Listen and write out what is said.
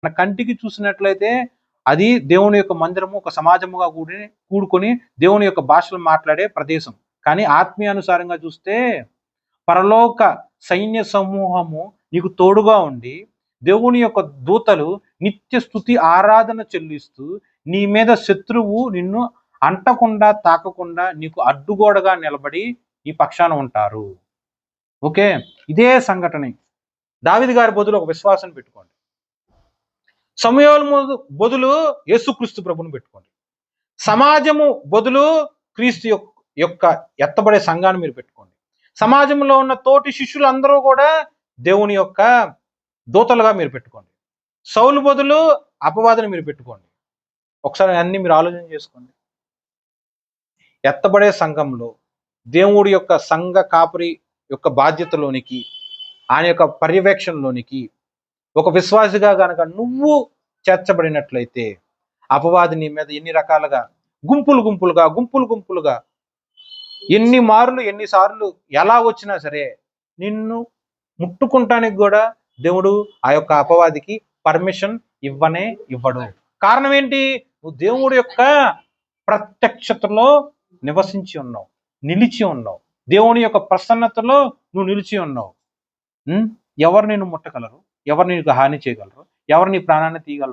మన కంటికి చూసినట్లయితే అది దేవుని యొక్క మందిరము, ఒక సమాజముగా కూడుకొని దేవుని యొక్క భాషలు మాట్లాడే ప్రదేశం. కానీ ఆత్మీయానుసారంగా చూస్తే పరలోక సైన్య సమూహము నీకు తోడుగా ఉండి, దేవుని యొక్క దూతలు నిత్య స్తుతి ఆరాధన చెల్లిస్తూ నీ మీద శత్రువు నిన్ను అంటకుండా తాకకుండా నీకు అడ్డుగోడగా నిలబడి ఈ పక్షాన ఉంటారు. ఓకే, ఇదే సంఘటన. దావీదు గారి బదులు ఒక విశ్వాసం పెట్టుకోండి. సమూయేలు బదులు యేసుక్రీస్తు ప్రభుని పెట్టుకోండి. సమాజము బదులు క్రీస్తు యొక్క ఎత్తబడే సంఘాన్ని మీరు పెట్టుకోండి. సమాజంలో ఉన్న తోటి శిష్యులందరూ కూడా దేవుని యొక్క దూతలుగా మీరు పెట్టుకోండి. సౌలు బదులు అపవాదిని మీరు పెట్టుకోండి. ఒకసారి అన్ని మీరు ఆలోచన చేసుకోండి. ఎత్తబడే సంఘంలో దేవుడి యొక్క సంఘ కాపురి యొక్క బాధ్యతలోనికి, ఆయన యొక్క పర్యవేక్షణలోనికి ఒక విశ్వాసిగా గనక నువ్వు చేర్చబడినట్లయితే అపవాది నీ మీద ఎన్ని రకాలుగా గుంపులుగా ఎన్నిసార్లు ఎలా వచ్చినా సరే నిన్ను ముట్టుకుంటానికి కూడా దేవుడు ఆ యొక్క అపవాదికి పర్మిషన్ ఇవ్వడు. కారణం ఏంటి? నువ్వు దేవుడి యొక్క ప్రత్యక్షతలో నివసించి ఉన్నావు, నిలిచి ఉన్నావు. దేవుని యొక్క ప్రసన్నతలో నువ్వు నిలిచి ఉన్నావు. ఎవరు నిన్ను ముట్టగలరు? ఎవరు నీకు హాని చేయగలరు? ఎవరు నీ ప్రాణాన్ని తీయగలరు?